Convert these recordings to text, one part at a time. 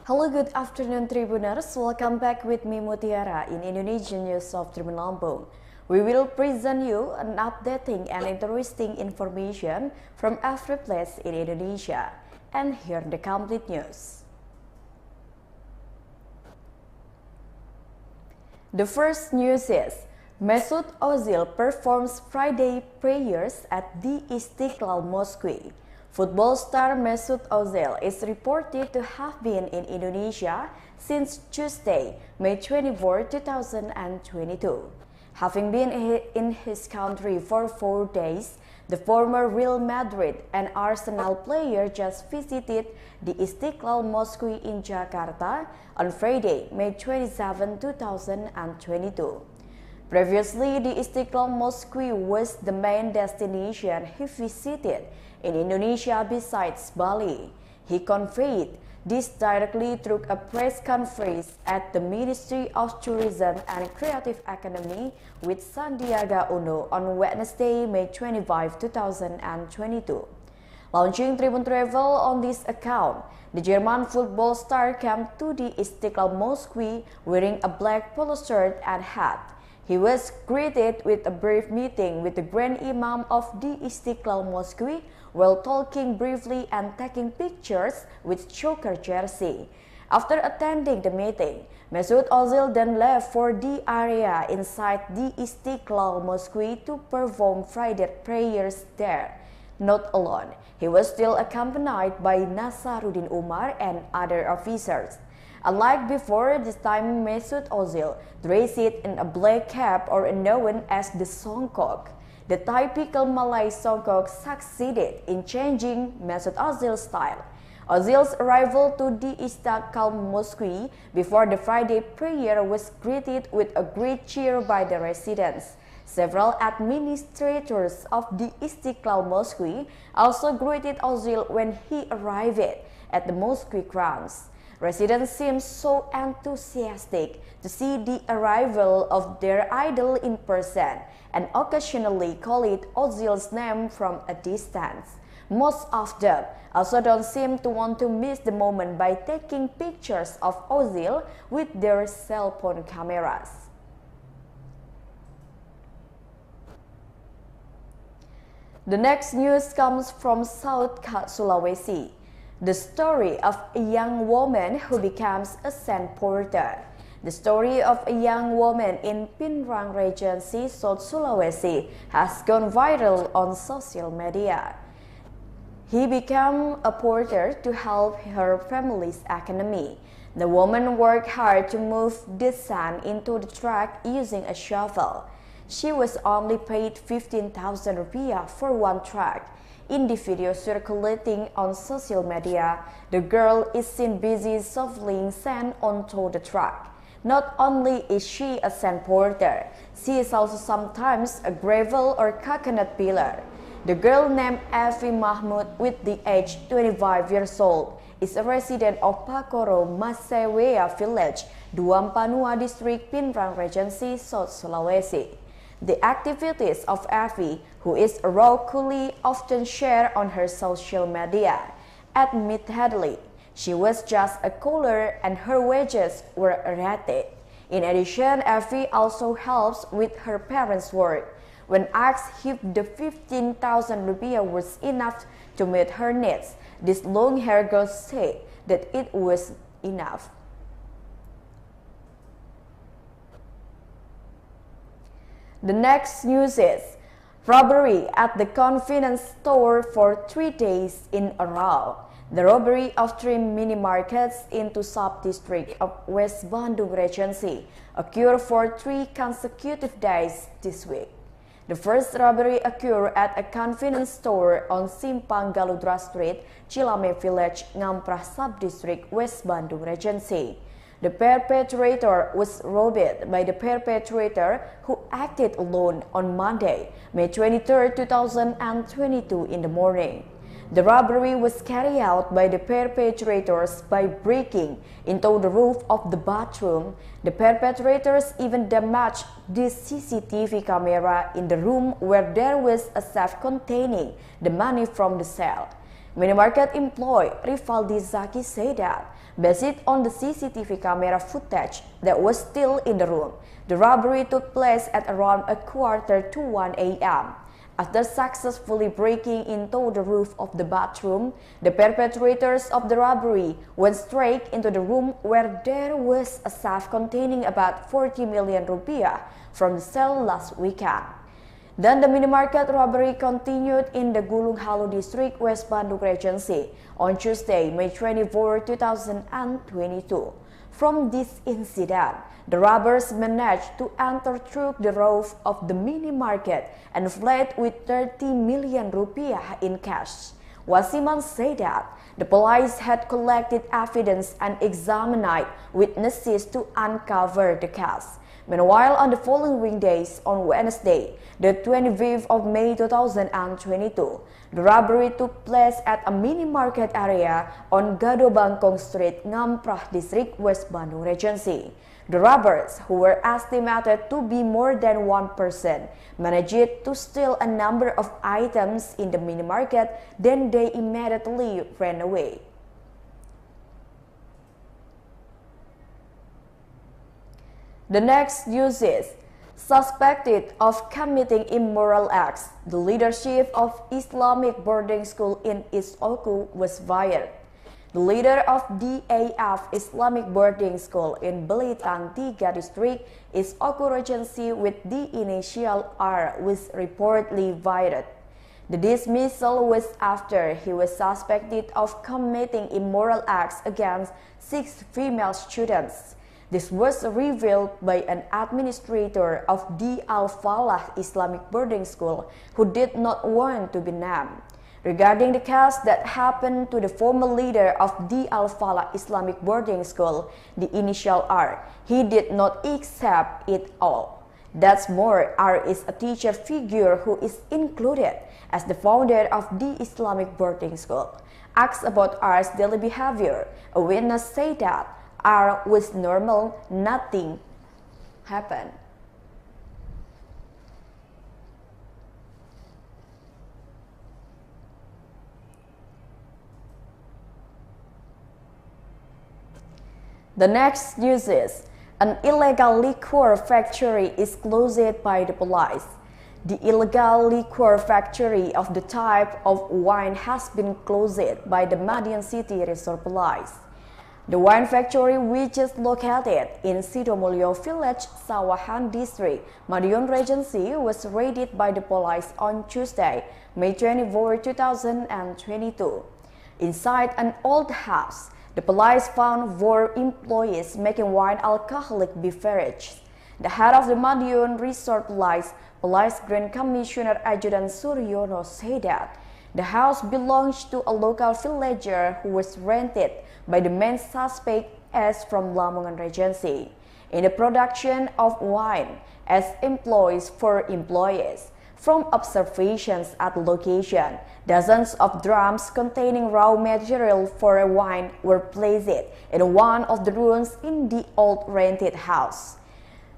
Hello, good afternoon, Tribuners. Welcome back with me, Mutiara, in Indonesian News of Tribun Lampung. We will present you an updating and interesting information from every place in Indonesia. And here the complete news. The first news is Mesut Ozil performs Friday prayers at the Istiqlal Mosque. Football star Mesut Ozil is reported to have been in Indonesia since Tuesday, May 24, 2022. Having been in his country for 4 days, the former Real Madrid and Arsenal player just visited the Istiqlal Mosque in Jakarta on Friday, May 27, 2022. Previously, the Istiqlal Mosque was the main destination he visited in Indonesia besides Bali. He conveyed this directly through a press conference at the Ministry of Tourism and Creative Economy with Sandiaga Uno on Wednesday, May 25, 2022. Launching Tribun Travel on this account, the German football star came to the Istiqlal Mosque wearing a black polo shirt and hat. He was greeted with a brief meeting with the Grand Imam of the Istiqlal Mosque while talking briefly and taking pictures with choker jersey. After attending the meeting, Mesut Ozil then left for the area inside the Istiqlal Mosque to perform Friday prayers there. Not alone, he was still accompanied by Nasaruddin Umar and other officers. Unlike before, this time Mesut Ozil dressed in a black cap or known as the songkok. The typical Malay songkok succeeded in changing Mesut Ozil's style. Ozil's arrival to the Istiqlal Mosque before the Friday prayer was greeted with a great cheer by the residents. Several administrators of the Istiqlal Mosque also greeted Ozil when he arrived at the mosque grounds. Residents seem so enthusiastic to see the arrival of their idol in person and occasionally call it Ozil's name from a distance. Most of them also don't seem to want to miss the moment by taking pictures of Ozil with their cell phone cameras. The next news comes from South Sulawesi. The story of a young woman who becomes a sand porter. The story of a young woman in Belitang Regency, South Sulawesi has gone viral on social media. He became a porter to help her family's economy. The woman worked hard to move the sand into the truck using a shovel. She was only paid 15,000 rupiah for one truck. In the video circulating on social media, the girl is seen busy shoveling sand onto the truck. Not only is she a sand porter, she is also sometimes a gravel or coconut peeler. The girl named Afi Mahmud, with the age 25 years old, is a resident of Pakoro Masewea village, Duampanua District, Belitang Regency, South Sulawesi. The activities of Afi, who is a road coolie, often shared on her social media. Admittedly, she was just a cooler and her wages were erratic. In addition, Afi also helps with her parents' work. When asked if the 15,000 rupiah was enough to meet her needs, this long-haired girl said that it was enough. The next news is robbery at the convenience store for 3 days in a row. The robbery of 3 minimarkets into sub-district of West Bandung Regency occurred for 3 consecutive days this week. The first robbery occurred at a convenience store on Simpang Galudra Street, Cilame Village, Ngamprah Sub-District, West Bandung Regency. The perpetrator was robbed by the perpetrator who acted alone on Monday, May 23, 2022 in the morning. The robbery was carried out by the perpetrators by breaking into the roof of the bathroom. The perpetrators even damaged the CCTV camera in the room where there was a safe containing the money from the sale. Minimarket employee Rivaldi Zaki said that, based on the CCTV camera footage that was still in the room, the robbery took place at around 1:45 a.m. After successfully breaking into the roof of the bathroom, the perpetrators of the robbery went straight into the room where there was a safe containing about 40 million rupiah from the sale last weekend. Then the minimarket robbery continued in the Gulung Halu District, West Bandung Regency on Tuesday, May 24, 2022. From this incident, the robbers managed to enter through the roof of the mini-market and fled with 30 million rupiah in cash. Wasiman said that the police had collected evidence and examined witnesses to uncover the case. Meanwhile, on the following days, on Wednesday, the 25th of May 2022, the robbery took place at a mini-market area on Gado Bangkong Street, Ngamprah District, West Bandung Regency. The robbers, who were estimated to be more than one person, managed to steal a number of items in the mini-market, then they immediately ran away. The next news is, suspected of committing immoral acts, the leadership of Islamic Boarding School in East OKU was fired. The leader of the AF Islamic Boarding School in Belitang Tiga District, East OKU Regency with the initial R, was reportedly fired. The dismissal was after he was suspected of committing immoral acts against 6 female students. This was revealed by an administrator of the Al-Falah Islamic Boarding School who did not want to be named. Regarding the case that happened to the former leader of the Al-Falah Islamic Boarding School, the initial R, he did not accept it all. That's more, R is a teacher figure who is included as the founder of the Islamic Boarding School. Asked about R's daily behavior, a witness said that R was normal, nothing happened. The next news is, an illegal liqueur factory is closed by the police. The illegal liqueur factory of the type of wine has been closed by the Madiun City Resort Police. The wine factory, which is located in Sidomulyo Village, Sawahan District, Madiun Regency, was raided by the police on Tuesday, May 24, 2022. Inside an old house, the police found 4 employees making wine alcoholic beverages. The head of the Madiun Resort Police Grand Commissioner Adjutant Suryono said that the house belongs to a local villager who was rented by the main suspect as from Lamongan Regency in the production of wine as employees for employees. From observations at the location, dozens of drums containing raw material for a wine were placed in one of the rooms in the old rented house.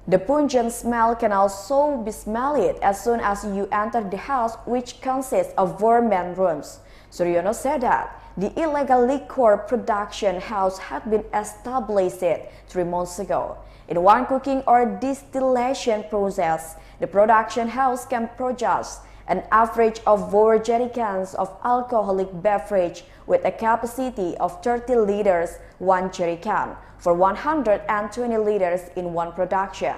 The pungent smell can also be smelled as soon as you enter the house, which consists of 4 main rooms. Suryono said that the illegal liquor production house had been established 3 months ago. In one cooking or distillation process, the production house can produce an average of 4 jerrycans of alcoholic beverage with a capacity of 30 liters 1 jerrycan for 120 liters in one production.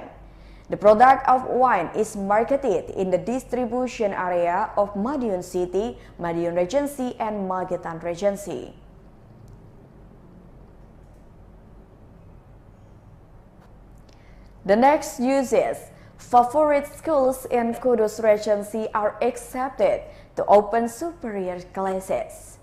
The product of wine is marketed in the distribution area of Madiun City, Madiun Regency, and Madiun Regency. The next news is, favorite schools in Kudus Regency are accepted to open superior classes.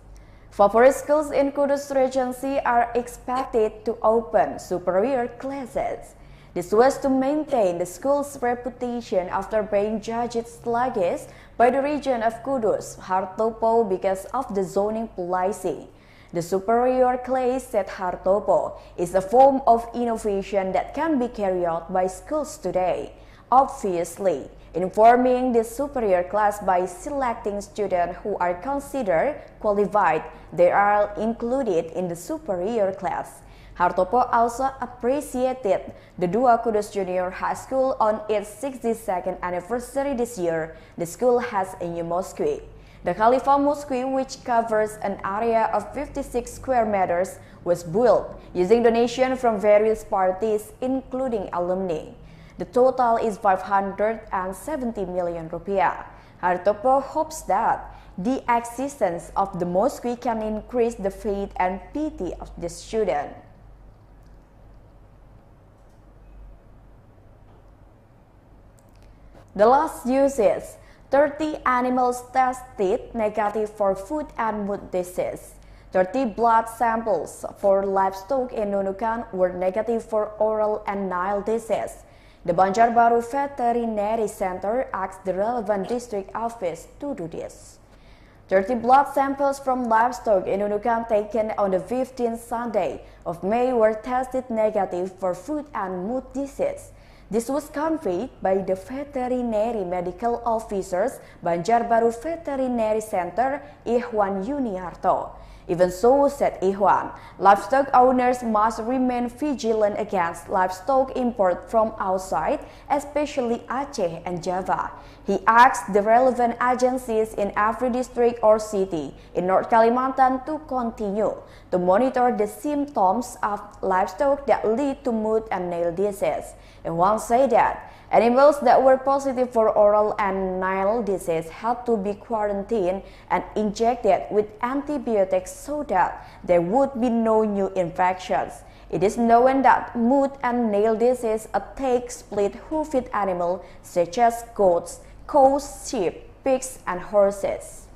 Favorite schools in Kudus Regency are expected to open superior classes. This was to maintain the school's reputation after being judged sluggish by the region of Kudus, Hartopo, because of the zoning policy. The superior class, said Hartopo, is a form of innovation that can be carried out by schools today. Obviously, informing the superior class by selecting students who are considered qualified. They are included in the superior class. Hartopo also appreciated the Dua Kudus Junior High School on its 62nd anniversary this year. The school has a new mosque. The Khalifa Mosque, which covers an area of 56 square meters, was built using donations from various parties, including alumni. The total is 570 million rupiah. Hartopo hopes that the existence of the mosque can increase the faith and piety of the student. The last news is 30 animals tested negative for food and mood disease. 30 blood samples for livestock in Nunukan were negative for oral and Nile disease. The Banjarbaru Veterinary Center asked the relevant district office to do this. 30 blood samples from livestock in Nunukan taken on the 15th Sunday of May were tested negative for food and mood disease. This was conveyed by the veterinary medical officers Banjarbaru Veterinary Center, Ihwan Yuniarto. Even so, said Ihwan, livestock owners must remain vigilant against livestock import from outside, especially Aceh and Java. He asked the relevant agencies in every district or city in North Kalimantan to continue to monitor the symptoms of livestock that lead to mood and nail disease. Ihwan said that animals that were positive for oral and Nile disease had to be quarantined and injected with antibiotics so that there would be no new infections. It is known that mood and nail disease attack split-hoofed animals such as goats, cows, sheep, pigs, and horses.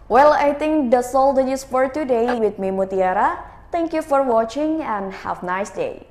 Well, I think that's all the news for today with me, Mutiara. Thank you for watching and have a nice day.